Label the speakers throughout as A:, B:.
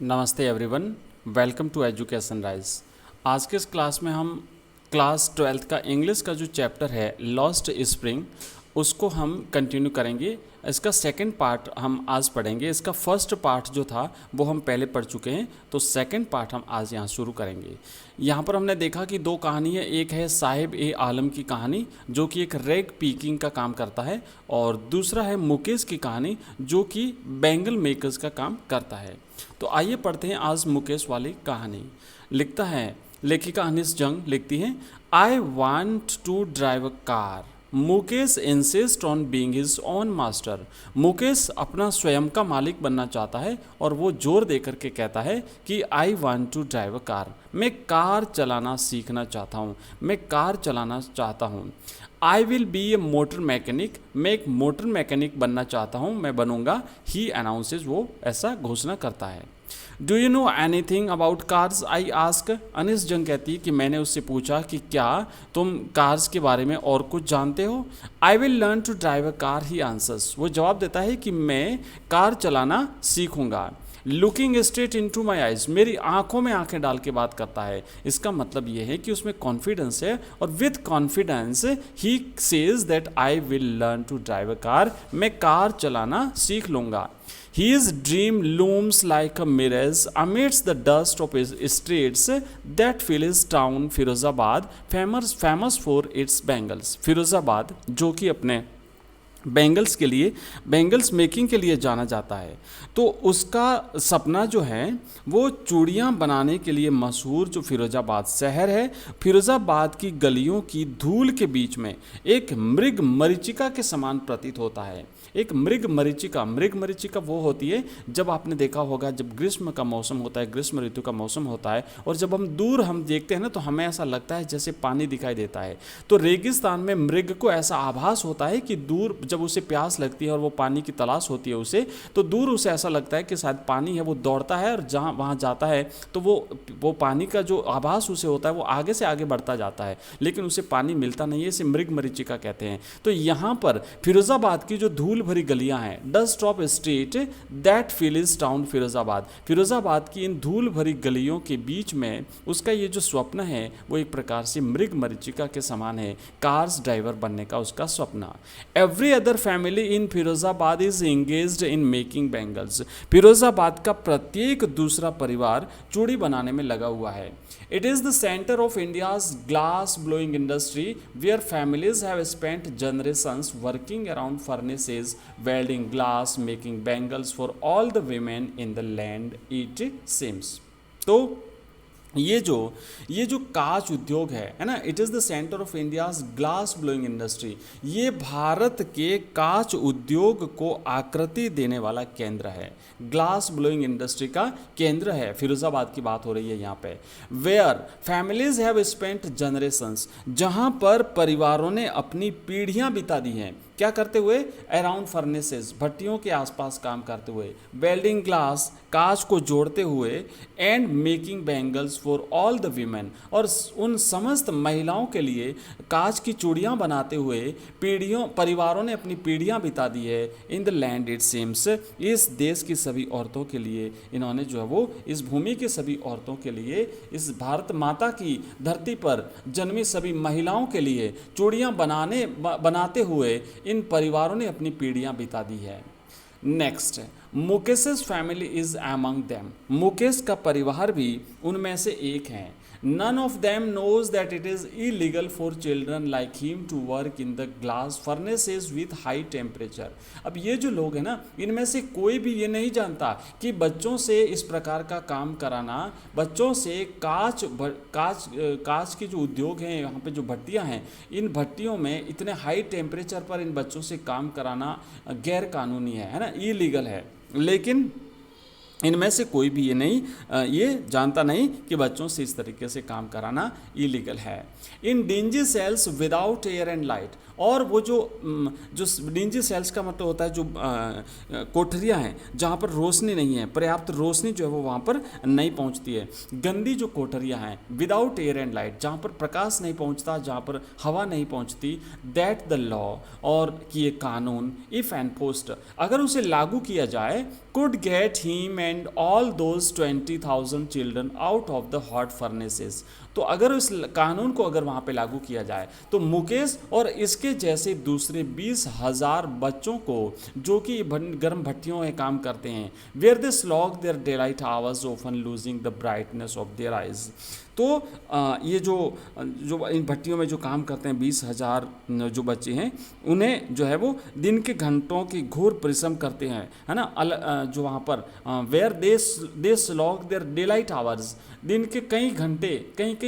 A: नमस्ते everyone, welcome to education rise. आज के इस क्लास में हम क्लास 12th का इंग्लिश का जो चैप्टर है लॉस्ट स्प्रिंग उसको हम कंटिन्यू करेंगे। इसका सेकंड पार्ट हम आज पढ़ेंगे। इसका फर्स्ट पार्ट जो था वो हम पहले पढ़ चुके हैं, तो सेकंड पार्ट हम आज यहाँ शुरू करेंगे। यहाँ पर हमने देखा कि दो कहानी है, एक है साहिब ए आलम की कहानी जो कि एक रैग पीकिंग का काम करता है, और दूसरा है मुकेश की कहानी जो कि बैंगल मेकर्स का काम करता है। तो आइए पढ़ते हैं आज मुकेश वाली कहानी। लिखता है लेखिका अनिस जंग लिखती है, I want to drive a car. Mukesh insist on being his own master. Mukesh अपना स्वयं का मालिक बनना चाहता है और वो जोर दे करके कहता है कि I want to drive a car. मैं कार चलाना सीखना चाहता हूँ, मैं कार चलाना चाहता हूँ। I will be a motor mechanic. मैं एक मोटर मैकेनिक बनना चाहता हूँ, मैं बनूंगा। ही अनाउंसेज, वो ऐसा घोषणा करता है। Do you know anything about cars, I ask. Anees Jung कहती है कि मैंने उससे पूछा कि क्या तुम कार्स के बारे में और कुछ जानते हो। I will learn to drive a car, he answers. वो जवाब देता है कि मैं कार चलाना सीखूंगा। Looking straight into my eyes, मेरी आंखों में आंखें डाल के बात करता है। इसका मतलब ये है कि उसमें कॉन्फिडेंस है, और विथ कॉन्फिडेंस ही says that I will learn to drive a car. मैं कार चलाना सीख लूंगा। His dream looms like a mirage amidst the dust of his streets that fill his town Firozabad, famous for its bangles। Firozabad जो कि अपने bangles के लिए, bangles making के लिए जाना जाता है। तो उसका सपना जो है वो चूड़ियाँ बनाने के लिए मशहूर जो फिरोजाबाद शहर है, फिरोजाबाद की गलियों की धूल के बीच में एक मृग मरीचिका के समान प्रतीत होता है। एक मृग मरीचिका वो होती है, जब आपने देखा होगा जब ग्रीष्म का मौसम होता है, ग्रीष्म ऋतु का मौसम होता है, और जब हम दूर हम देखते हैं ना तो हमें ऐसा लगता है जैसे पानी दिखाई देता है। तो रेगिस्तान में मृग को ऐसा आभास होता है कि दूर जब उसे प्यास लगती है और वो पानी की तलाश होती है उसे, तो दूर उसे ऐसा लगता है कि शायद पानी है। वो दौड़ता है और जहाँ वहाँ जाता है तो वो पानी का जो आभास उसे होता है वो आगे से आगे बढ़ता जाता है, लेकिन उसे पानी मिलता नहीं है। इसे मृग मरीचिका कहते हैं। तो यहाँ पर फिरोजाबाद की जो धूल भरी गलियां हैं, dust of street that fills town Firozabad, Firozabad की इन धूल भरी गलियों के बीच में उसका ये जो स्वप्न है वो एक प्रकार से मृग मरीचिका के समान है, कार्स ड्राइवर बनने का उसका स्वप्न। Every other family in Firozabad is engaged in making bangles. Firozabad का प्रत्येक दूसरा परिवार चूड़ी बनाने में लगा हुआ है। It is the centre of India's glass blowing industry where families have spent generations working around furnaces, welding glass, making bangles for all the women in the land, it seems। तो ये जो कांच उद्योग है ना, it is the centre of India's glass blowing industry. ये भारत के कांच उद्योग को आकृति देने वाला केंद्र है। ग्लास ब्लोइंग इंडस्ट्री का केंद्र है, फिरोजाबाद की बात हो रही है यहाँ पे। Where families have spent generations, जहाँ पर परिवारों ने अपनी पीढ़ियाँ बिता दी हैं। क्या करते हुए? अराउंड फर्नेसेस, भट्टियों के आसपास काम करते हुए। वेल्डिंग ग्लास, कांच को जोड़ते हुए। And making bangles for all the women, और उन समस्त महिलाओं के लिए कांच की चूड़ियाँ बनाते हुए परिवारों ने अपनी पीढ़ियाँ बिता दी है। In the land it seems, इस देश की सभी औरतों के लिए इन्होंने जो है वो, इस भूमि के सभी औरतों के लिए, इस भारत माता की धरती पर जन्मी सभी महिलाओं के लिए चूड़ियाँ बनाते हुए इन परिवारों ने अपनी पीढ़ियाँ बिता दी है। Next, Mukesh's family is among them. Mukesh का परिवार भी उनमें से एक है। None of them knows that it is illegal for children like him to work in the glass furnaces with high temperature. अब ये जो लोग हैं ना, इनमें से कोई भी ये नहीं जानता कि बच्चों से इस प्रकार का काम कराना, बच्चों से कांच के जो उद्योग हैं, यहाँ पे जो भट्टियाँ हैं, इन भट्टियों में इतने हाई टेम्परेचर पर इन बच्चों से काम कराना गैर कानूनी है ना, इलीगल है। लेकिन इनमें से कोई भी ये जानता नहीं कि बच्चों से इस तरीके से काम कराना इलीगल है। In dingy cells without air and light, और वो जो डिंजी सेल्स का मतलब होता है जो कोठरियाँ हैं जहाँ पर रोशनी नहीं है, पर्याप्त रोशनी जो है वो वहाँ पर नहीं पहुँचती है। गंदी जो कोठरियाँ हैं, विदाउट एयर एंड लाइट, जहाँ पर प्रकाश नहीं पहुँचता, जहाँ पर हवा नहीं पहुँचती। दैट द लॉ, और कि ये कानून, इफ़ एनफोर्स्ड, अगर उसे लागू किया जाए, could get him recommend all those 20,000 children out of the hot furnaces। तो अगर इस कानून को अगर वहाँ पे लागू किया जाए तो मुकेश और इसके जैसे दूसरे 20,000 बच्चों को जो कि गर्म भट्टियों में काम करते हैं, where they slog their daylight hours often losing the brightness of their eyes. तो ये जो इन भट्टियों में जो काम करते हैं 20,000 जो बच्चे हैं, उन्हें जो है वो दिन के घंटों की घोर परिश्रम करते हैं, है ना। जो वहाँ पर where they slog their daylight hours, दिन के कई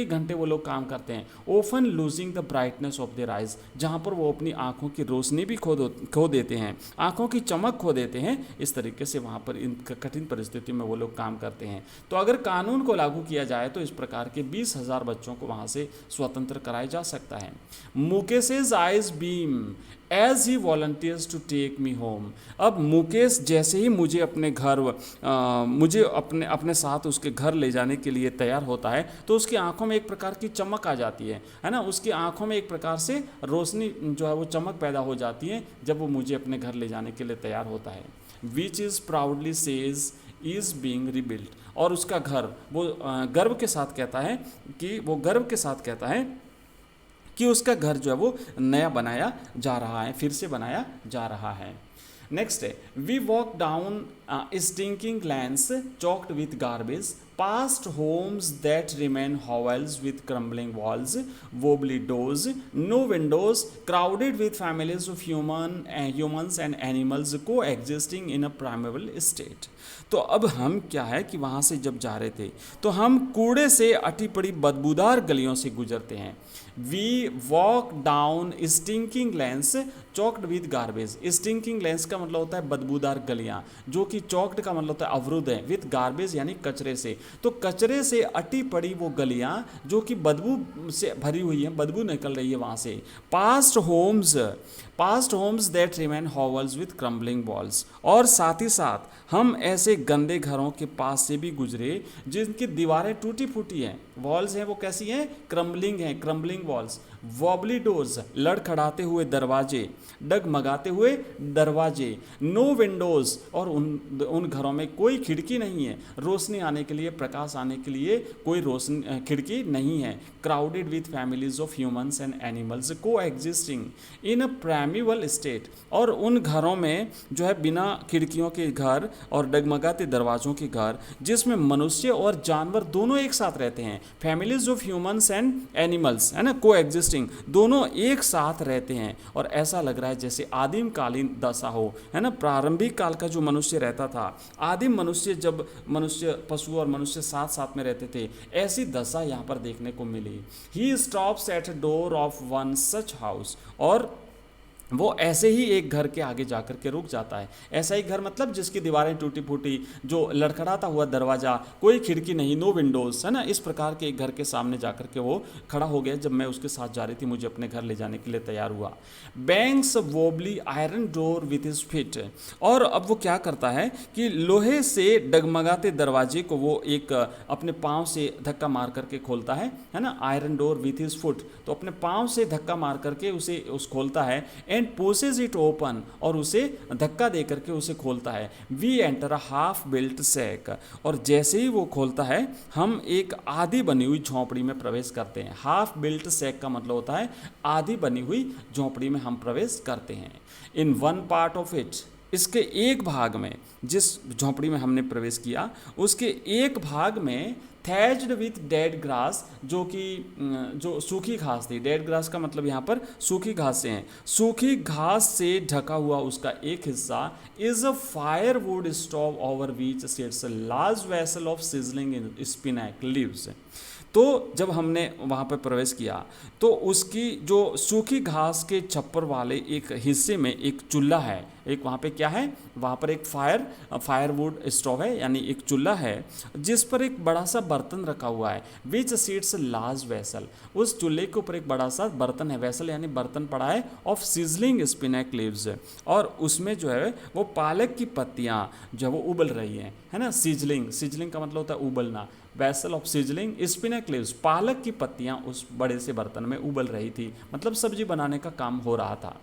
A: घंटे वो लोग काम करते हैं। Often losing the brightness of their eyes, जहाँ पर वो अपनी आँखों की रोशनी भी खो देते हैं, आँखों की चमक खो देते हैं। इस तरीके से वहाँ पर इन कठिन परिस्थितियों में वो लोग काम करते हैं। तो अगर कानून को लागू किया जाए तो इस प्रकार के 20,000 बच्चों को वहाँ से स्वतंत्र कराया जा सकता है। Mukesh's eyes beam as he volunteers to take me home. अब मुकेश जैसे ही मुझे अपने साथ उसके घर ले जाने के लिए तैयार होता है तो उसकी आंखों में एक प्रकार की चमक आ जाती है ना। उसकी आंखों में एक प्रकार से रोशनी जो है वो चमक पैदा हो जाती है जब वो मुझे अपने घर ले जाने के लिए तैयार होता है। Which is proudly says is being rebuilt, और उसका घर वो गर्व के साथ कहता है कि उसका घर जो है वो नया बनाया जा रहा है, फिर से बनाया जा रहा है। नेक्स्ट है, we walk down stinking lanes choked with garbage, past homes that remain hovels with crumbling walls, wobbly doors, no windows, crowded with families of humans and animals coexisting in a primeval state। तो अब हम क्या है कि वहाँ से जब जा रहे थे तो हम कूड़े से अटी पड़ी बदबूदार गलियों से गुजरते हैं। We walk down stinking lanes choked with garbage. Stinking lanes का मतलब होता है बदबूदार गलियाँ, जो कि चॉक्ड का मतलब होता है अवरुद्ध है, विद गार्बेज यानी कचरे से। तो कचरे से अटी पड़ी वो गलियाँ जो कि बदबू से भरी हुई हैं, बदबू निकल रही है वहाँ से। Past homes that remain hovels with crumbling walls, और साथ ही साथ हम ऐसे गंदे घरों के पास से भी गुजरे जिनकी दीवारें टूटी फूटी हैं। वॉल्स हैं वो कैसी हैं? Crumbling walls. वॉबली डोर्स, लड़खड़ाते हुए दरवाजे, डगमगाते हुए दरवाजे। नो विंडोज़, और उन घरों में कोई खिड़की नहीं है, रोशनी आने के लिए, प्रकाश आने के लिए कोई खिड़की नहीं है। Crowded with families of humans and animals को एग्जिस्टिंग इन अ प्राइमेवल स्टेट, और उन घरों में जो है बिना खिड़कियों के घर और डगमगाते दरवाजों के घर, जिसमें मनुष्य और जानवर दोनों एक साथ रहते हैं। Families of humans and animals, है ना, को एग्जिस्टिंग, दोनों एक साथ रहते हैं। और ऐसा लग रहा है जैसे आदिम कालीन दशा हो, है ना। प्रारंभिक काल का जो मनुष्य रहता था, आदिम मनुष्य, जब पशु और मनुष्य साथ साथ में रहते थे, ऐसी दशा यहाँ पर देखने को मिली। He stops at door of one such house, और वो ऐसे ही एक घर के आगे जाकर के रुक जाता है। ऐसा ही घर मतलब जिसकी दीवारें टूटी फूटी, जो लड़खड़ाता हुआ दरवाज़ा, कोई खिड़की नहीं, नो विंडोज़, है ना। इस प्रकार के एक घर के सामने जाकर के वो खड़ा हो गया जब मैं उसके साथ जा रही थी, मुझे अपने घर ले जाने के लिए तैयार हुआ। Banks wobbly iron door with his fit, और अब वो क्या करता है कि लोहे से डगमगाते दरवाजे को वो एक अपने पाँव से धक्का मार करके खोलता है ना। Iron door with his foot, तो अपने पाँव से धक्का मार करके उसे खोलता है। एंड पुशेज इट ओपन, और उसे धक्का दे करके उसे खोलता है। We enter a half built shack, और जैसे ही वो खोलता है हम एक आधी बनी हुई झोंपड़ी में प्रवेश करते हैं। हाफ बिल्ट सैक का मतलब होता है आधी बनी हुई झोंपड़ी में हम प्रवेश करते हैं। In one part of it, इसके एक भाग में, जिस झोंपड़ी में हमने प्रवेश किया उसके एक भाग में थैज्ड विथ डेड ग्रास, जो सूखी घास थी। डेड ग्रास का मतलब यहाँ पर सूखी घास से है। सूखी घास से ढका हुआ उसका एक हिस्सा is a firewood stove over which sits a large vessel of sizzling in spinach leaves. तो जब हमने वहाँ पर प्रवेश किया तो उसकी जो सूखी घास के छप्पर वाले एक हिस्से में एक चूल्हा है। एक वहाँ पे क्या है, वहाँ पर एक फायरवुड स्टोव है, यानी एक चूल्हा है जिस पर एक बड़ा सा बर्तन रखा हुआ है। विच सीट्स लार्ज वेसल, उस चूल्हे के ऊपर एक बड़ा सा बर्तन है, वेसल यानी बर्तन पड़ा है, ऑफ सिजलिंग स्पिनैक लीव्स, और उसमें जो है वो पालक की पत्तियाँ जो है वो उबल रही हैं, है ना। सिजलिंग का मतलब होता है उबलना। Vessel of sizzling spinach leaves, पालक की पत्तियां उस बड़े से बर्तन में उबल रही थी, मतलब सब्जी बनाने का काम हो रहा था।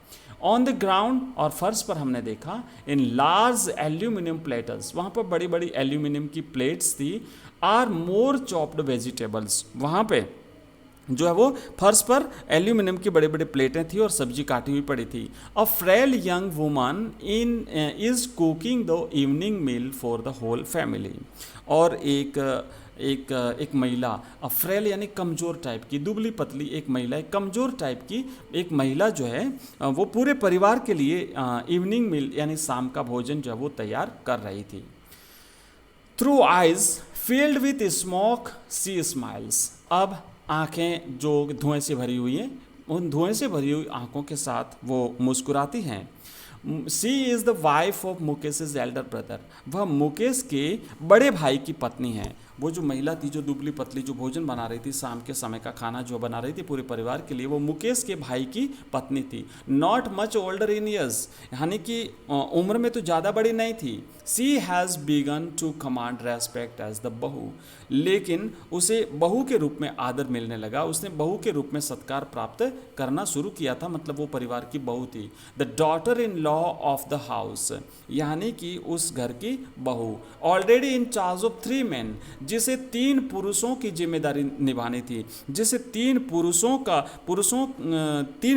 A: ऑन द ग्राउंड, और फर्श पर हमने देखा, इन लार्ज एल्यूमिनियम प्लेटर्स, वहाँ पर बड़ी बड़ी एल्यूमिनियम की प्लेट्स थी, आर मोर चॉप्ड वेजिटेबल्स, वहाँ पे जो है वो फर्श पर एल्यूमिनियम की बड़ी बड़ी प्लेटें थी और सब्जी काटी हुई पड़ी थी। A frail young woman in is cooking the evening meal for the whole family, और एक महिला, फ्रेल यानी कमज़ोर टाइप की, दुबली पतली एक महिला, एक कमज़ोर टाइप की एक महिला जो है वो पूरे परिवार के लिए इवनिंग मील यानी शाम का भोजन जो है वो तैयार कर रही थी। Through eyes filled with smoke she smiles, अब आंखें जो धुएं से भरी हुई हैं, उन धुएं से भरी हुई आंखों के साथ वो मुस्कुराती हैं। She is the wife of Mukesh elder brother, वह मुकेश के बड़े भाई की पत्नी है। वो जो महिला थी जो दुबली पतली जो भोजन बना रही थी, शाम के समय का खाना जो बना रही थी पूरे परिवार के लिए, वो मुकेश के भाई की पत्नी थी। Not much older in years, यानी कि उम्र में तो ज़्यादा बड़ी नहीं थी। She has begun to command respect as the bahu, लेकिन उसे बहू के रूप में आदर मिलने लगा, उसने बहू के रूप में सत्कार प्राप्त करना शुरू किया था, मतलब वो परिवार की बहू थी। The daughter in law of the house, यानी कि उस घर की बहू, already in charge of 3 men, जिसे 3 पुरुषों की जिम्मेदारी निभानी थी, जिसे 3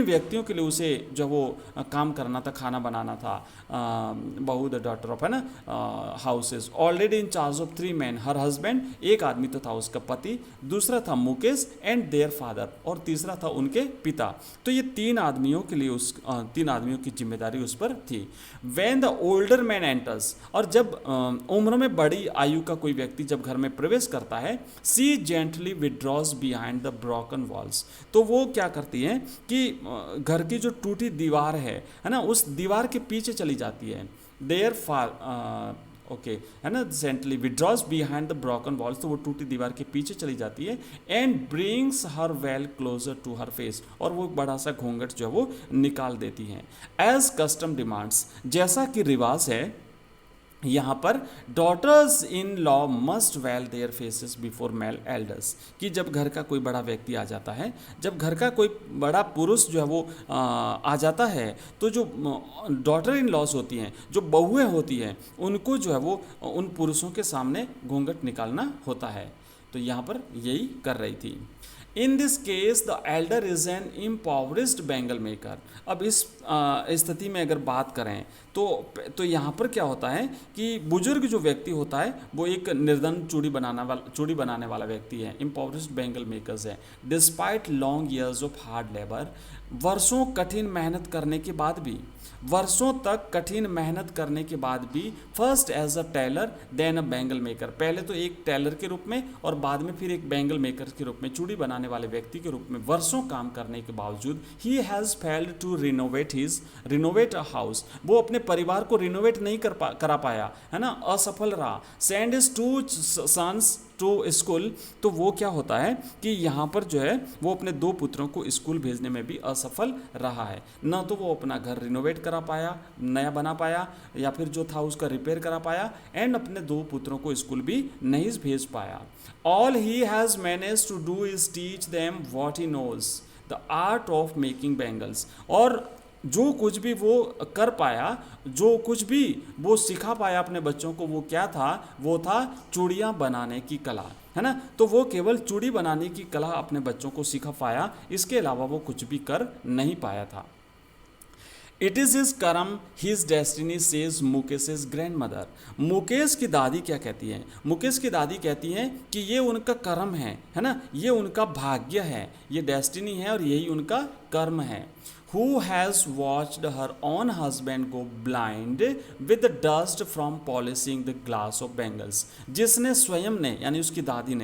A: व्यक्तियों के लिए उसे जो वो काम करना था, खाना बनाना था, बहू द डॉटर ऑफ, है ना, houses, already in charge of 3 men, her husband, एक आदमी तो था उसका पति, दूसरा था मुकेश एंड देयर फादर, और तीसरा था उनके पिता। तो ये 3 आदमियों के लिए 3 आदमियों की जिम्मेदारी उस पर थी। When the older man enters, और जब उम्र में बड़ी आयु का कोई व्यक्ति जब घर में प्रवेश करता है, she gently withdraws behind the broken walls, तो वो क्या करती है कि घर की जो टूटी दीवार है ना, उस दीवार के पीछे चली जाती है। देयर ओके, है ना, gently withdraws behind the broken walls, तो वो टूटी दीवार के पीछे चली जाती है। And brings her veil closer to her face, और वो बड़ा सा घूंघट जो है वो निकाल देती हैं। एज कस्टम डिमांड्स, जैसा कि रिवाज है यहाँ पर, daughters in law must veil their faces before male elders, कि जब घर का कोई बड़ा व्यक्ति आ जाता है, जब घर का कोई बड़ा पुरुष जो है वो आ जाता है, तो जो डॉटर इन लॉज होती हैं, जो बहुएं होती हैं, उनको जो है वो उन पुरुषों के सामने घूंघट निकालना होता है। तो यहाँ पर यही कर रही थी। In this case the elder is an impoverished bangle maker, अब इस स्थिति में अगर बात करें तो यहाँ पर क्या होता है कि बुजुर्ग जो व्यक्ति होता है वो एक निर्धन चूड़ी बनाने वाला व्यक्ति है, इम्पावरिस्ड बैंगल मेकर्स है। Despite long years of hard labour, वर्षों कठिन मेहनत करने के बाद भी, वर्षों तक कठिन मेहनत करने के बाद भी, first as a tailor then a bangle maker, पहले तो एक टेलर के रूप में और बाद में फिर एक बैंगल मेकर के रूप में, चूड़ी बनाने वाले व्यक्ति के रूप में वर्षों काम करने के बावजूद, he has failed to renovate a house, वो अपने परिवार को रिनोवेट नहीं करा पाया, है ना, असफल रहा। Send his 2 sons to school, तो वो क्या होता है कि यहाँ पर जो है वो अपने 2 पुत्रों को स्कूल भेजने में भी असफल रहा है। न तो वो अपना घर रिनोवेट करा पाया, नया बना पाया, या फिर जो था उसका रिपेयर करा पाया, एंड अपने 2 पुत्रों को स्कूल भी नहीं भेज पाया। All he has managed to do is teach them what he knows the art of making bangles, और जो कुछ भी वो कर पाया, जो कुछ भी वो सिखा पाया अपने बच्चों को, वो क्या था, वो था चूड़ियाँ बनाने की कला, है ना। तो वो केवल चूड़ी बनाने की कला अपने बच्चों को सिखा पाया, इसके अलावा वो कुछ भी कर नहीं पाया था। इट इज़ हिज कर्म his destiny says Mukesh grand mother, Mukesh की दादी क्या कहती हैं, मुकेश की दादी कहती हैं कि ये उनका कर्म है ना, ये उनका भाग्य है, ये डेस्टिनी है और यही उनका कर्म है। Who has watched her own husband go blind with the dust from polishing the glass of bangles, जिसने स्वयं ने, यानी उसकी दादी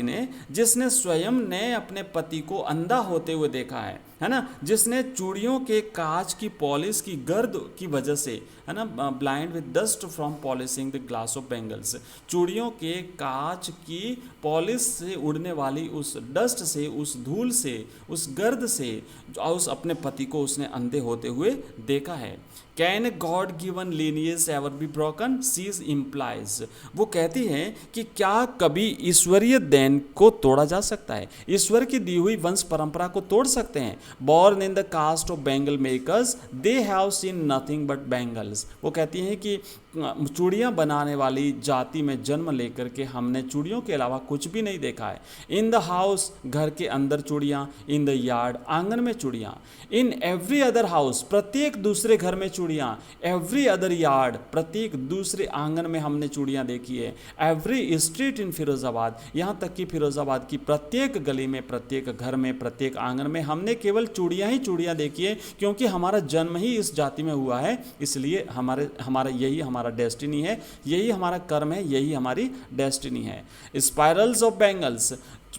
A: ने जिसने स्वयं ने अपने पति को अंधा होते हुए देखा है ना, जिसने चूड़ियों के कांच की पॉलिश की गर्द की वजह से, है ना, blind with dust from polishing the glass of bangles, चूड़ियों के कांच की पॉलिश से उड़ने वाली उस डस्ट से, उस धूल से, उस गर्द से उस अपने पति को उसने अंधे होते हुए देखा है। Can God given lineage ever be broken, she implies. वो कहती हैं कि क्या कभी ईश्वरीय देन को तोड़ा जा सकता है, ईश्वर की दी हुई वंश परंपरा को तोड़ सकते हैं। Born in the caste of bangle makers they have seen nothing but bangles. वो कहती हैं कि चूड़ियाँ बनाने वाली जाति में जन्म लेकर के हमने चूड़ियों के अलावा कुछ भी नहीं देखा है। इन द हाउस, घर के अंदर चूड़ियाँ, इन द यार्ड, आंगन में चूड़ियाँ, इन एवरी अदर हाउस, प्रत्येक दूसरे घर में चूड़ियाँ, एवरी अदर यार्ड, प्रत्येक दूसरे आंगन में हमने चूड़ियाँ देखी है, एवरी स्ट्रीट इन फिरोजाबाद, यहाँ तक कि फिरोजाबाद की प्रत्येक गली में, प्रत्येक घर में, प्रत्येक आंगन में हमने केवल चूड़ियाँ ही चूड़ियाँ देखी है, क्योंकि हमारा जन्म ही इस जाति में हुआ है, इसलिए हमारा यही हमारा डेस्टिनी है, यही हमारा कर्म है, यही हमारी डेस्टिनी है। स्पाइरल्स ऑफ बैंगल्स,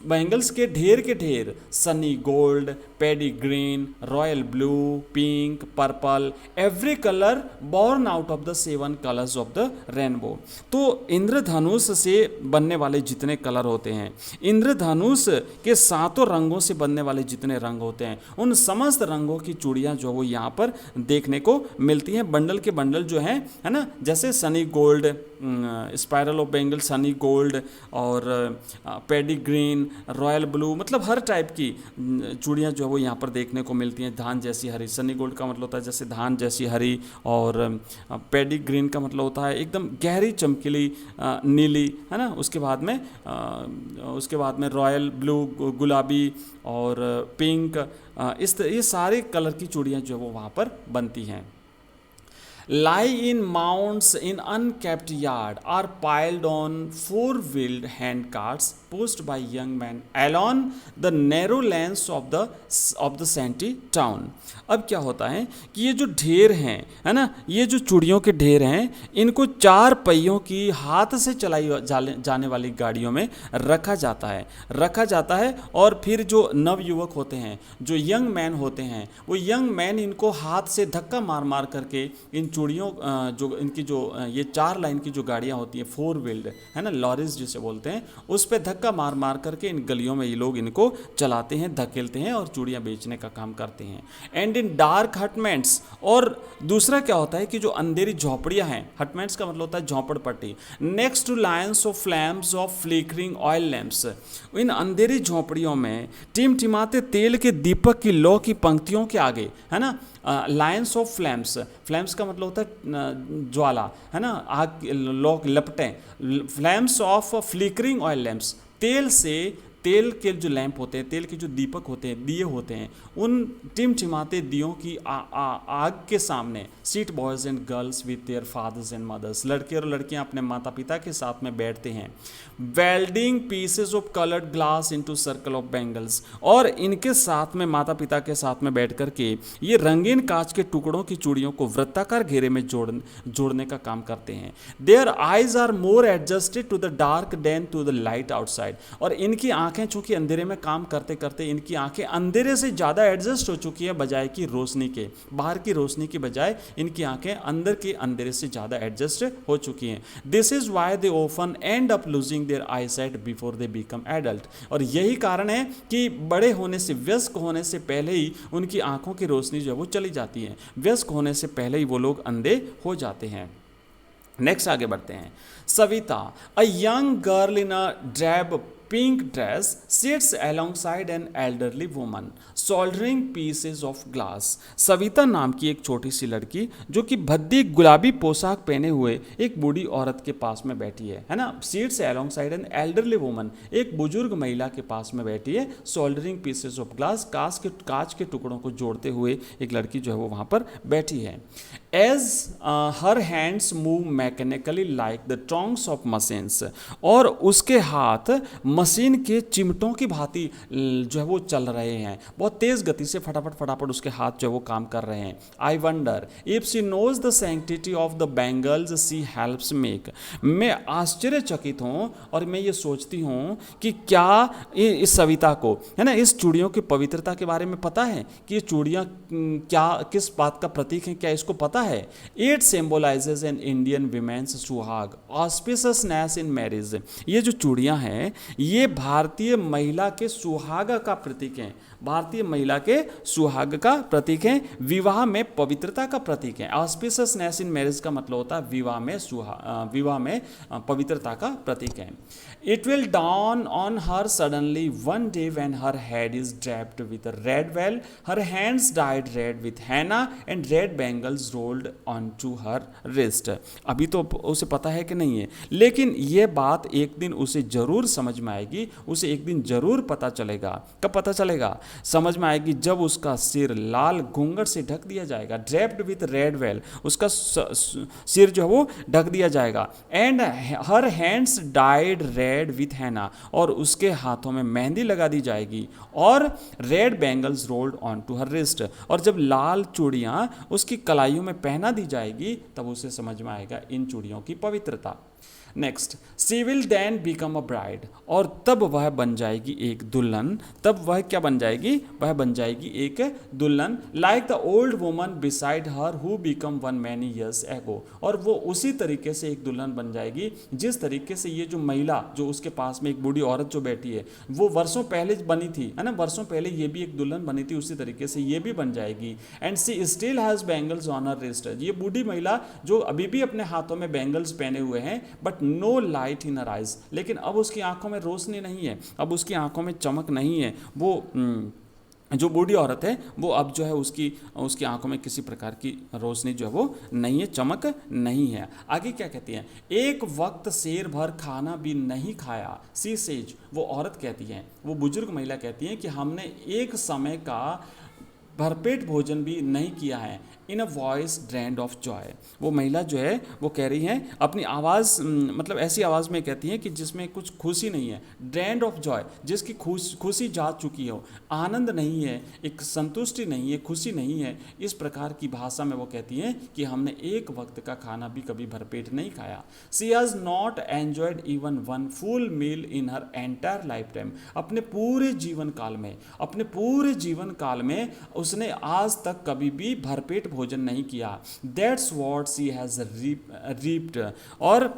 A: बैंगल्स के ढेर, Sunny gold, paddy green, royal blue, pink, purple, every colour born out of the 7 colours of the rainbow. तो इंद्रधनुष से बनने वाले जितने कलर होते हैं, इंद्रधनुष के 7 रंगों से बनने वाले जितने रंग होते हैं, उन समस्त रंगों की चूड़ियाँ जो वो यहाँ पर देखने को मिलती हैं। बंडल के बंडल जो हैं, है ना, जैसे Sunny gold, spiral of bangle, Sunny gold और पैडी ग्रीन, रॉयल ब्लू, मतलब हर टाइप की चूड़ियाँ जो है वो यहाँ पर देखने को मिलती हैं। धान जैसी हरी, सनी गोल्ड का मतलब होता है जैसे धान जैसी हरी, और पैडी ग्रीन का मतलब होता है एकदम गहरी चमकीली नीली, है ना। उसके बाद में रॉयल ब्लू, गुलाबी और पिंक, ये सारे कलर की चूड़ियाँ जो है वो वहाँ पर बनती हैं। lie in mounds in unkept yard are piled on 4-wheeled hand carts pushed by young men along the narrow lanes of the shanty town। अब क्या होता है कि ये जो ढेर हैं, है ना, ये जो चूड़ियों के ढेर हैं, इनको 4 पहियों की हाथ से चलाई जाने वाली गाड़ियों में रखा जाता है और फिर जो नवयुवक होते हैं, जो यंग मैन होते हैं, वो यंग मैन इनको हाथ से धक्का मार मार करके इन चूड़ियों ये 4 लाइन की जो गाड़ियाँ होती हैं, 4 व्हील्ड, है ना, लॉरीज जिसे बोलते हैं, उस पर धक्का मार मार करके इन गलियों में ये लोग इनको चलाते हैं, धकेलते हैं और चूड़ियाँ बेचने का काम करते हैं। एंड इन डार्क हटमेंट्स, और दूसरा क्या होता है कि जो अंधेरी झोपड़ियाँ हैं, हटमेंट्स का मतलब होता है झोपड़पट्टी, next to lines of flames of flickering oil lamps, इन अंधेरी झोपड़ियों में टिमटिमाते तेल के दीपक की लौ की पंक्तियों के आगे, है ना, लाइन्स ऑफ फ्लैम्स का मतलब होता है ज्वाला, है ना, आग लौ लपटें, फ्लैम्स ऑफ फ्लिकरिंग ऑयल लैम्प्स, तेल के जो लैंप होते हैं, तेल के जो दीपक होते हैं, दिए होते हैं, उन टिमटिमाते दियों की आग के सामने sit boys and girls with their fathers and mothers, लड़के और लड़कियां अपने माता पिता के साथ में बैठते हैं। Welding pieces of coloured glass into circle of bangles, और इनके साथ में माता पिता के साथ में बैठ करके ये रंगीन कांच के टुकड़ों की चूड़ियों को वृत्ताकार घेरे में जोड़ने का काम करते हैं। Their eyes are more adjusted to the dark than to the light outside, और इनकी आंखें चूंकि अंधेरे में काम करते करते इनकी आंखें अंधेरे से ज़्यादा एडजस्ट हो चुकी है, बजाय की रोशनी के, बाहर की रोशनी की बजाय इनकी आंखें अंदर के अंधेरे से ज़्यादा एडजस्ट हो चुकी हैं। This is why they often end up losing their eyesight before they become adult, और यही कारण है कि बड़े होने से, वयस्क होने से पहले ही उनकी आंखों की रोशनी जो है वो चली जाती है, वयस्क होने से पहले ही वो लोग अंधे हो जाते हैं। नेक्स्ट आगे बढ़ते हैं। Savita, a young girl in a drab pink dress sits alongside an elderly woman soldering pieces of glass। Savita नाम की एक छोटी सी लड़की जो कि भद्दी गुलाबी पोशाक पहने हुए एक बूढ़ी औरत के पास में बैठी है ना, sits alongside an elderly woman, एक बुजुर्ग महिला के पास में बैठी है, soldering pieces of glass, कांच के टुकड़ों को जोड़ते हुए एक लड़की जो है वो वहाँ पर बैठी है। As her hands move mechanically like the tongues of machines, और उसके हाथ मशीन के चिमटों की भांति जो है वो चल रहे हैं, बहुत तेज़ गति से फटाफट उसके हाथ जो है वो काम कर रहे हैं। I wonder if she knows the sanctity of the bangles she helps make, मैं आश्चर्यचकित हूँ और मैं ये सोचती हूँ कि क्या इस सविता को, है ना, इस चूड़ियों की पवित्रता के बारे में पता है कि ये चूड़ियाँ क्या, किस बात का प्रतीक हैं, क्या इसको पता है। It symbolises an Indian women's सुहाग, ऑस्पिशियसनेस इन मैरिज, ये जो चूड़ियाँ हैं ये भारतीय महिला के सुहाग का प्रतीक हैं, भारतीय महिला के सुहाग का प्रतीक है, विवाह में पवित्रता का प्रतीक है। ऑस्पिशियसनेस इन मैरिज का मतलब होता है विवाह में पवित्रता का प्रतीक है। It will dawn on her suddenly one day when her head is draped with a red veil, her hands dyed red with henna and red bangles rolled onto her wrist। अभी तो उसे पता है कि नहीं है, लेकिन यह बात एक दिन उसे जरूर समझ में आएगी, उसे एक दिन जरूर पता चलेगा। कब पता चलेगा? समझ में आएगी जब उसका सिर लाल घूंघट से ढक दिया जाएगा। ड्रेप्ड विथ रेड वेल, उसका सिर जो है वो ढक दिया जाएगा। And her hands died red with हैना, और उसके हाथों में मेहंदी लगा दी जाएगी। और red bangles rolled on to her wrist, और जब लाल चूड़ियाँ उसकी कलाइयों में पहना दी जाएगी तब उसे समझ में आएगा इन चूड़ियों की पवित्रता। Next, she will then become a bride, और तब वह बन जाएगी एक दुल्हन। तब वह क्या बन जाएगी? वह बन जाएगी एक दुल्हन। Like the old woman beside her who become one many years ago, और वो उसी तरीके से एक दुल्हन बन जाएगी जिस तरीके से ये जो महिला जो उसके पास में एक बूढ़ी औरत जो बैठी है वो वर्षों पहले बनी थी, है ना, वर्षों पहले ये भी एक दुल्हन बनी थी, उसी तरीके से ये भी बन जाएगी। And she still has bangles on her wrist, ये बूढ़ी महिला जो अभी भी अपने हाथों में बैंगल्स पहने हुए हैं, but no light in her eyes, लेकिन अब उसकी आंखों में रोशनी नहीं है, अब उसकी आंखों में चमक नहीं है। वो जो बूढ़ी औरत है वो अब जो है उसकी आंखों में किसी प्रकार की रोशनी जो है वो नहीं है, चमक नहीं है। आगे क्या कहती है? एक वक्त शेर भर खाना भी नहीं खाया, सी सेज, वो औरत कहती है, वो बुजुर्ग महिला कहती है कि हमने एक समय का भरपेट भोजन भी नहीं किया है। In a voice drained of joy, वो महिला जो है वो कह रही है अपनी आवाज़, मतलब ऐसी आवाज़ में कहती है कि जिसमें कुछ खुशी नहीं है। ड्रेंड ऑफ जॉय, जिसकी खुशी जा चुकी हो, आनंद नहीं है, एक संतुष्टि नहीं है, खुशी नहीं है, इस प्रकार की भाषा में वो कहती हैं कि हमने एक वक्त का खाना भी कभी भरपेट नहीं खाया। She has not enjoyed even one full meal in her entire lifetime, अपने पूरे जीवन काल में उसने आज तक कभी भी भरपेट भोजन नहीं किया। दैट्स वॉट सी हैज रीप्ड, और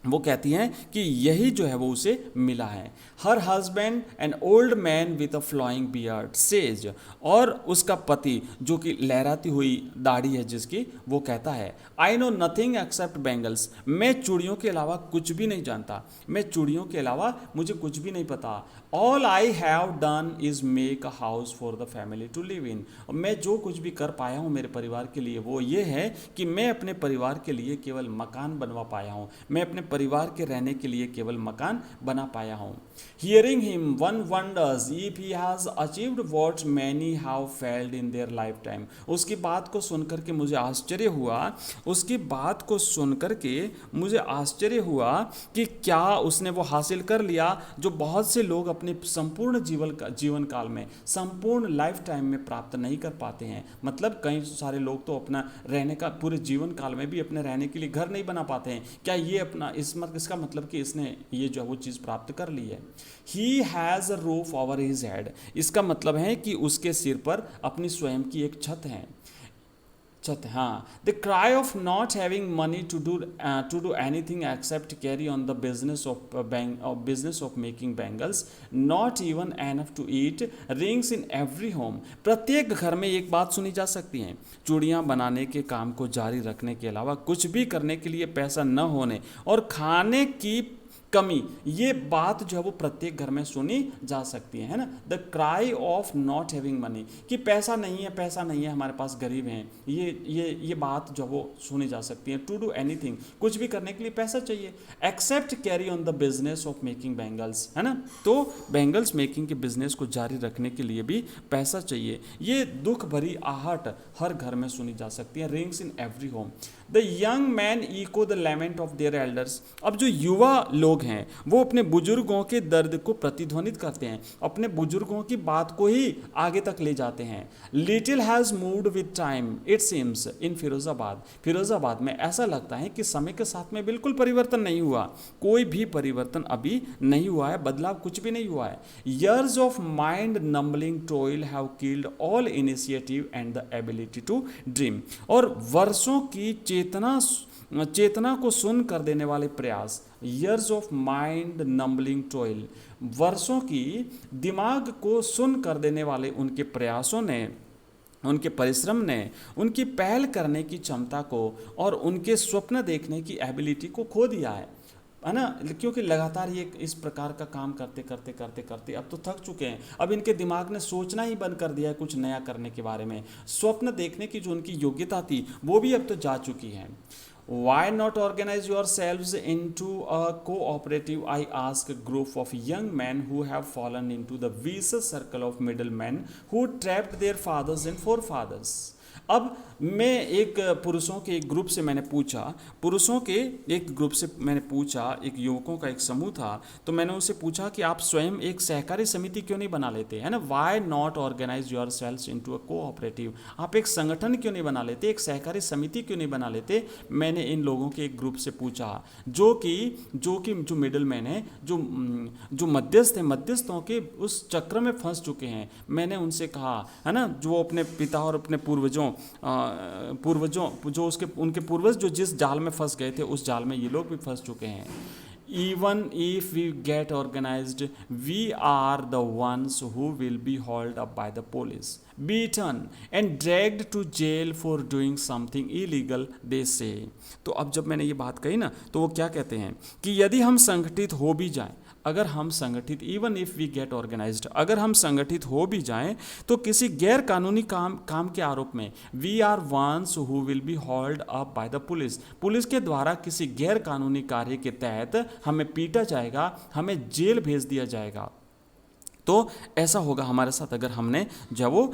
A: वो कहती हैं कि यही जो है वो उसे मिला है। Her husband an old man with a flowing beard says, और उसका पति जो कि लहराती हुई दाढ़ी है जिसकी, वो कहता है I know nothing accept bangles, मैं चूड़ियों के अलावा कुछ भी नहीं जानता, मैं चूड़ियों के अलावा मुझे कुछ भी नहीं पता। All I have done is make a house for the family to live in, मैं जो कुछ भी कर पाया हूँ मेरे परिवार के लिए वो ये है कि मैं अपने परिवार के लिए केवल मकान बनवा पाया हूँ, मैं अपने परिवार के रहने के लिए केवल मकान बना पाया हूँ। Hearing him one wonders if he has achieved what many have failed in their life time, उसकी बात को सुनकर के मुझे आश्चर्य हुआ कि क्या उसने वो हासिल कर लिया जो बहुत से लोग अपने संपूर्ण जीवन काल में, संपूर्ण लाइफ टाइम में प्राप्त नहीं कर पाते हैं। मतलब कई सारे लोग तो अपना रहने का पूरे जीवन काल में भी अपने रहने के लिए घर नहीं बना पाते हैं। क्या ये अपना इसका मतलब कि इसने ये जो है वो चीज़ प्राप्त कर ली है। He has a roof over his head, इसका मतलब है कि उसके सिर पर अपनी स्वयं की एक छत है। हाँ, the cry of not having money to do anything except carry on the business of making bangles, not even enough to eat, rings in every home. प्रत्येक घर में एक बात सुनी जा सकती है, चूड़ियाँ बनाने के काम को जारी रखने के अलावा कुछ भी करने के लिए पैसा न होने और खाने की कमी, ये बात जो है वो प्रत्येक घर में सुनी जा सकती है ना। The cry of not having money, कि पैसा नहीं है हमारे पास, गरीब हैं, ये बात जो वो सुनी जा सकती है। टू डू एनीथिंग, कुछ भी करने के लिए पैसा चाहिए। Except carry on the business of making bangles, है ना, तो बैंगल्स मेकिंग के बिजनेस को जारी रखने के लिए भी पैसा चाहिए। ये दुख भरी आहट हर घर में सुनी जा सकती है। Rings in every home. The young man echo the lament of their elders, अब जो युवा लोग हैं वो अपने बुजुर्गों के दर्द को प्रतिध्वनित करते हैं, अपने बुजुर्गों की बात को ही आगे तक ले जाते हैं। Little has moved with time it seems in Firozabad में ऐसा लगता है कि समय के साथ में बिल्कुल परिवर्तन नहीं हुआ, कोई भी परिवर्तन अभी नहीं हुआ है, बदलाव कुछ भी नहीं हुआ है। Years of mind numbing toil have killed all initiative and the ability to dream, और वर्षों की चेतना चेतना को सुन कर देने वाले प्रयास, years of mind numbing toil, वर्षों की दिमाग को सुन कर देने वाले उनके प्रयासों ने, उनके परिश्रम ने उनकी पहल करने की क्षमता को और उनके स्वप्न देखने की एबिलिटी को खो दिया है ना। क्योंकि लगातार ये इस प्रकार का काम करते करते करते करते अब तो थक चुके हैं। अब इनके दिमाग ने सोचना ही बंद कर दिया है कुछ नया करने के बारे में। स्वप्न देखने की जो उनकी योग्यता थी वो भी अब तो जा चुकी है। Why not organize yourselves into a cooperative, I ask, group of young men who have fallen into the vicious circle of middlemen who trapped their fathers and forefathers. अब मैं एक पुरुषों के एक ग्रुप से मैंने पूछा, एक युवकों का एक समूह था, तो मैंने उनसे पूछा कि आप स्वयं एक सहकारी समिति क्यों नहीं बना लेते, है ना। Why not organise your sales into a cooperative, आप एक संगठन क्यों नहीं बना लेते, एक सहकारी समिति क्यों नहीं बना लेते। मैंने इन लोगों के एक ग्रुप से पूछा जो मिडल मैन है, जो मध्यस्थ है, मध्यस्थों के उस चक्र में फंस चुके हैं। मैंने उनसे कहा, है ना, जो अपने पिता और अपने पूर्वजों जो उनके पूर्वज जो जिस जाल में फंस गए थे उस जाल में ये लोग भी फंस चुके हैं। Even if we get organized, we are the ones who will be hauled up by the police, beaten and dragged to jail for doing something illegal, they say. तो अब जब मैंने ये बात कही ना, तो वो क्या कहते हैं कि यदि हम संगठित हो भी जाएं, अगर हम संगठित, even if we get organised, अगर हम संगठित हो भी जाएं तो किसी गैर कानूनी काम के आरोप में, we are ones who will be held up by the police के द्वारा किसी गैर कानूनी कार्य के तहत हमें पीटा जाएगा, हमें जेल भेज दिया जाएगा। तो ऐसा होगा हमारे साथ अगर हमने जब वो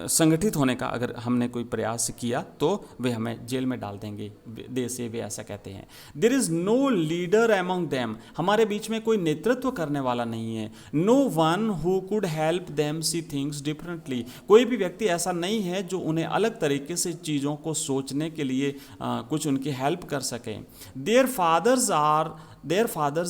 A: संगठित होने का अगर हमने कोई प्रयास किया तो वे हमें जेल में डाल देंगे। देसे वे ऐसा कहते हैं। There is no leader among them, हमारे बीच में कोई नेतृत्व करने वाला नहीं है। No one who could help them see things differently, कोई भी व्यक्ति ऐसा नहीं है जो उन्हें अलग तरीके से चीज़ों को सोचने के लिए कुछ उनकी हेल्प कर सके। Their fathers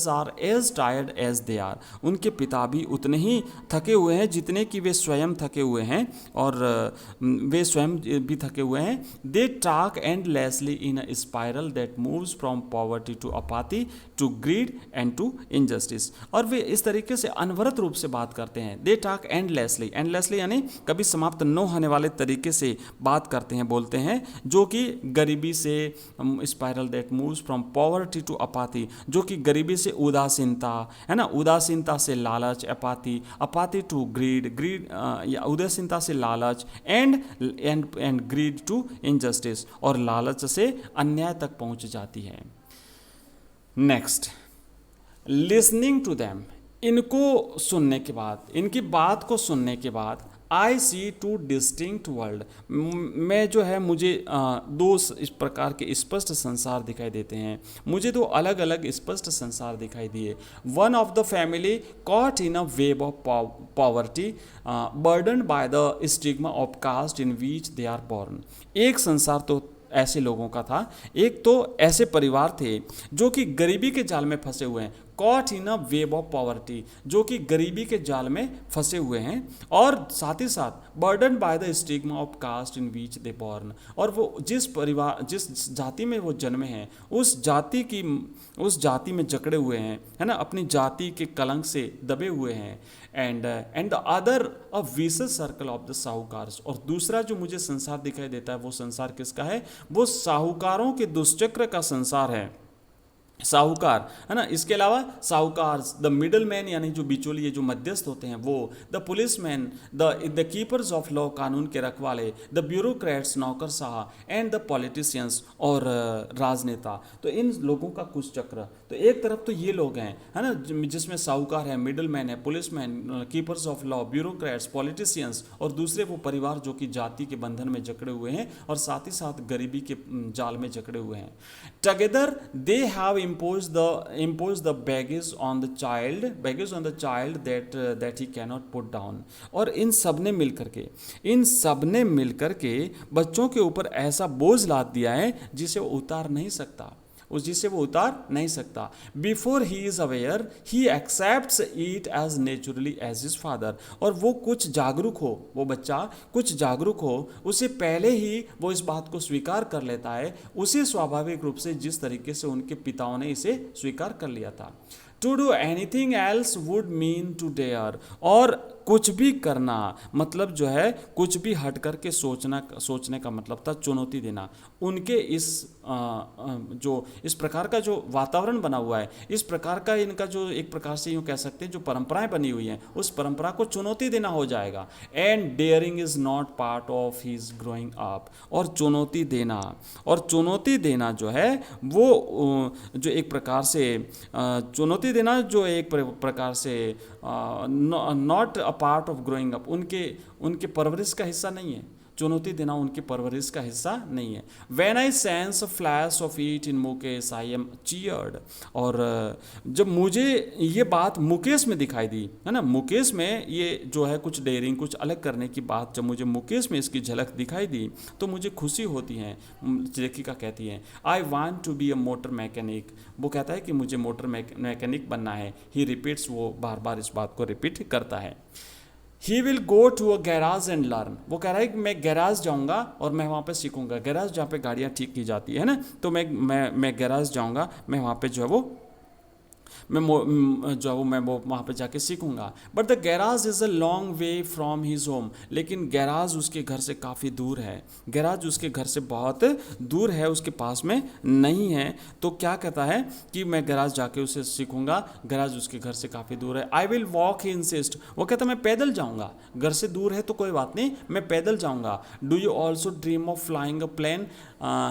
A: are as tired as they are, उनके पिता भी उतने ही थके हुए हैं जितने कि वे स्वयं थके हुए हैं, और वे स्वयं भी थके हुए हैं। They talk endlessly in a spiral that moves from poverty to apathy to greed and to injustice, और वे इस तरीके से अनवरत रूप से बात करते हैं। दे टॉक एंडलेसली यानी कभी समाप्त न होने वाले तरीके से बात करते हैं, बोलते हैं, जो कि गरीबी से, spiral that moves from poverty to apathy, जो कि गरीबी से उदासीनता, है ना, उदासीनता से लालच, अपाथी टू ग्रीड या उदासीनता से लालच, एंड ग्रीड टू इनजस्टिस, और लालच से अन्याय तक पहुंच जाती है। नेक्स्ट, लिसनिंग टू देम, इनको सुनने के बाद, इनकी बात को सुनने के बाद, आई सी टू डिस्टिंक्ट वर्ल्ड, मैं जो है मुझे दो इस प्रकार के स्पष्ट संसार दिखाई देते हैं। मुझे दो अलग अलग स्पष्ट संसार दिखाई दिए। One of the family caught in a web of poverty burden by the stigma of caste in which they are born, एक संसार तो ऐसे लोगों का था, एक तो ऐसे परिवार थे जो कि गरीबी के जाल में फंसे हुए हैं, cot in a web of poverty, जो कि गरीबी के जाल में फंसे हुए हैं, और साथ ही साथ burden by the stigma of caste in which they born, और वो जिस जाति में वो जन्मे हैं उस जाति में जकड़े हुए हैं, है ना, अपनी जाति के कलंक से दबे हुए हैं। And the other a vicious circle of the sahukars, और दूसरा जो मुझे संसार दिखाई देता है वो संसार किसका है, वो साहूकारों के दुष्चक्र का संसार है। साहूकार, है ना, इसके अलावा साहूकार, द मिडल मैन यानी जो बिचौलिए, जो मध्यस्थ होते हैं वो, the policeman, the keepers of law, कानून के रखवाले, द ब्यूरोक्रेट्स, नौकरशाह, एंड द पॉलिटिशियंस, और राजनेता। तो इन लोगों का कुछ चक्र, तो एक तरफ तो ये लोग हैं, है ना, जिसमें साहूकार है, मिडल मैन है, police man, keepers of law, bureaucrats, politicians, और दूसरे वो परिवार जो कि जाति के बंधन में जकड़े हुए हैं और साथ ही साथ गरीबी के जाल में जकड़े हुए हैं। Together they have impose the baggage on the child that he cannot put down, और इन सब ने मिलकर के बच्चों के ऊपर ऐसा बोझ लाद दिया है जिसे वो उतार नहीं सकता। उस जिसे वो उतार नहीं सकता। Before he is aware he accepts it as naturally as his father, और वो कुछ जागरूक हो, वो बच्चा कुछ जागरूक हो, उससे पहले ही वो इस बात को स्वीकार कर लेता है उसी स्वाभाविक रूप से जिस तरीके से उनके पिताओं ने इसे स्वीकार कर लिया था। To do anything else would mean to dare, और कुछ भी करना मतलब जो है कुछ भी हट करके सोचने का मतलब था चुनौती देना। उनके इस जो इस प्रकार का जो वातावरण बना हुआ है, इस प्रकार का इनका जो एक प्रकार से यूँ कह सकते हैं जो परंपराएं बनी हुई हैं, उस परंपरा को चुनौती देना हो जाएगा। And daring is not part of his growing up, और चुनौती देना जो है वो जो एक प्रकार से चुनौती देना जो एक प्रकार से not a part of growing up, उनके परवरिश का हिस्सा नहीं है। चुनौती देना उनकी परवरिश का हिस्सा नहीं है। When I sense a flash of it in Mukesh I am cheered, और जब मुझे ये बात मुकेश में दिखाई दी, है ना, मुकेश में ये जो है कुछ डेयरिंग, कुछ अलग करने की बात जब मुझे मुकेश में इसकी झलक दिखाई दी तो मुझे खुशी होती है। लेखिका कहती है I want to be a motor mechanic, वो कहता है कि मुझे मोटर मैकेनिक बनना है। ही रिपीट्स, वो बार बार इस बात को रिपीट करता है। He will go to a garage and learn, वो कह रहा है कि मैं गैराज जाऊंगा और मैं वहाँ पे सीखूंगा। गैराज जहाँ पे गाड़ियाँ ठीक की जाती है ना, तो मैं गैराज जाऊंगा, मैं वहाँ पे जो है वो मैं वहाँ पे जाके सीखूंगा। But the garage is a long way from his home, लेकिन गैराज उसके घर से काफ़ी दूर है। गैराज उसके घर से बहुत दूर है, उसके पास में नहीं है। तो क्या कहता है कि मैं गैराज जाके उसे सीखूंगा, गैराज उसके घर से काफ़ी दूर है। I will walk, he insist, वो कहता है मैं पैदल जाऊँगा, घर से दूर है तो कोई बात नहीं, मैं पैदल जाऊँगा। Do you also dream of flying a plane,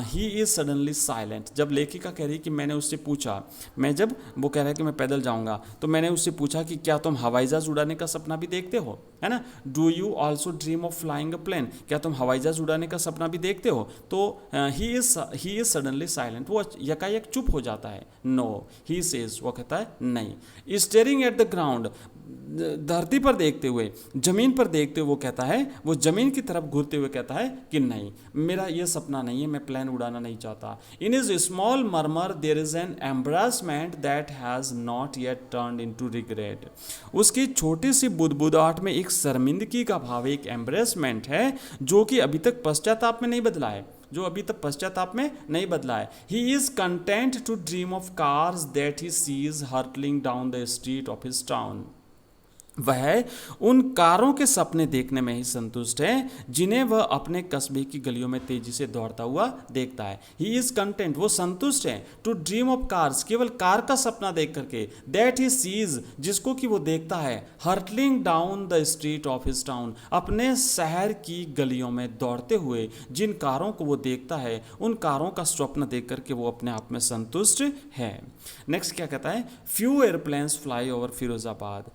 A: he is suddenly silent. जब लेखिका कह रही कि मैंने उससे पूछा, जब वो कह रहा है कि मैं पैदल जाऊंगा, तो मैंने उससे पूछा कि क्या तुम हवाई जहाज उड़ाने का सपना भी देखते हो, है ना। Do you also dream of flying a plane, क्या तुम हवाई जहाज उड़ाने का सपना भी देखते हो। तो ही इज सडनली साइलेंट, वो यकायक चुप हो जाता है। नो ही सेज, वो कहता है नहीं। स्टेरिंग एट द ग्राउंड, धरती पर देखते हुए, जमीन पर देखते हुए वो कहता है, वो जमीन की तरफ घूरते हुए कहता है कि नहीं, मेरा ये सपना नहीं है, मैं प्लेन उड़ाना नहीं चाहता। In is small murmur there is an embarrassment that has not yet turned into regret, उसकी छोटी सी बुदबुदाहट में एक शर्मिंदगी का भाव, एक एम्ब्रेसमेंट है जो कि अभी तक पश्चाताप में नहीं बदला है, नहीं बदला है। He is content to dream of cars that he sees hurtling down the street of his town, वह उन कारों के सपने देखने में ही संतुष्ट है जिन्हें वह अपने कस्बे की गलियों में तेजी से दौड़ता हुआ देखता है। ही इज कंटेंट, वो संतुष्ट है, टू ड्रीम ऑफ कार्स, केवल कार का सपना देख करके, दैट ही सीज, जिसको कि वो देखता है, hurtling down the street of his town, अपने शहर की गलियों में दौड़ते हुए जिन कारों को वो देखता है, उन कारों का स्वप्न देख करके वो अपने आप में संतुष्ट है। नेक्स्ट क्या कहता है, few airplanes fly over Firozabad,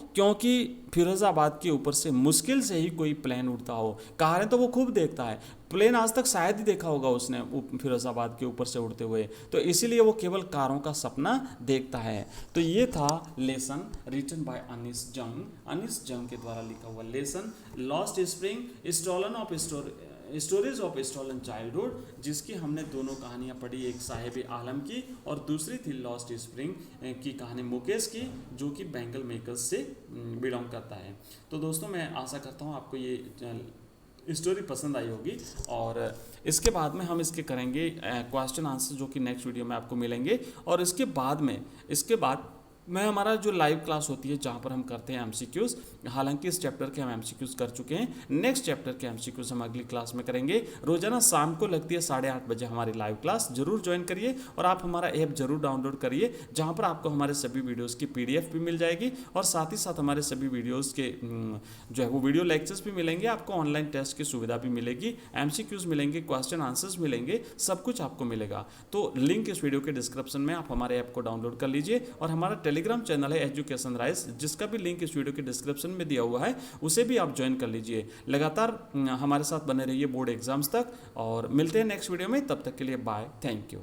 A: क्योंकि फिरोजाबाद के ऊपर से मुश्किल से ही कोई प्लेन उड़ता हो। कारें तो वो खूब देखता है, प्लेन आज तक शायद ही देखा होगा उसने फिरोजाबाद के ऊपर से उड़ते हुए, तो इसीलिए वो केवल कारों का सपना देखता है। तो ये था लेसन रिटन बाय अनीस जंग के द्वारा लिखा हुआ lesson, lost spring, stories of stolen childhood, जिसकी हमने दोनों कहानियाँ पढ़ी, एक साहिब आलम की और दूसरी थी लॉस्ट स्प्रिंग की कहानी मुकेश की, जो कि बैंगल मेकर्स से बिलोंग करता है। तो दोस्तों मैं आशा करता हूँ आपको ये स्टोरी पसंद आई होगी, और इसके बाद में हम इसके करेंगे क्वेश्चन आंसर, जो कि नेक्स्ट वीडियो में आपको मिलेंगे। और इसके बाद में हमारा जो लाइव क्लास होती है जहाँ पर हम करते हैं एमसीक्यूज़, हालांकि इस चैप्टर के हम एमसीक्यूज़ कर चुके हैं, नेक्स्ट चैप्टर के एमसीक्यूज़ हम अगली क्लास में करेंगे। रोजाना शाम को लगती है 8:30 बजे हमारी लाइव क्लास, जरूर ज्वाइन करिए और आप हमारा ऐप जरूर डाउनलोड करिए, जहाँ पर आपको हमारे सभी वीडियोज़ की PDF भी मिल जाएगी और साथ ही साथ हमारे सभी वीडियोज़ के जो है वो वीडियो लेक्चर्स भी मिलेंगे, आपको ऑनलाइन टेस्ट की सुविधा भी मिलेगी, एमसीक्यूज़ मिलेंगे, क्वेश्चन आंसर्स मिलेंगे, सब कुछ आपको मिलेगा। तो लिंक इस वीडियो के डिस्क्रिप्शन में, आप हमारे ऐप को डाउनलोड कर लीजिए और हमारा टेलीग्राम चैनल है एजुकेशन राइज, जिसका भी लिंक इस वीडियो के डिस्क्रिप्शन में दिया हुआ है, उसे भी आप ज्वाइन कर लीजिए। लगातार हमारे साथ बने रहिए बोर्ड एग्जाम्स तक, और मिलते हैं नेक्स्ट वीडियो में, तब तक के लिए बाय, थैंक यू।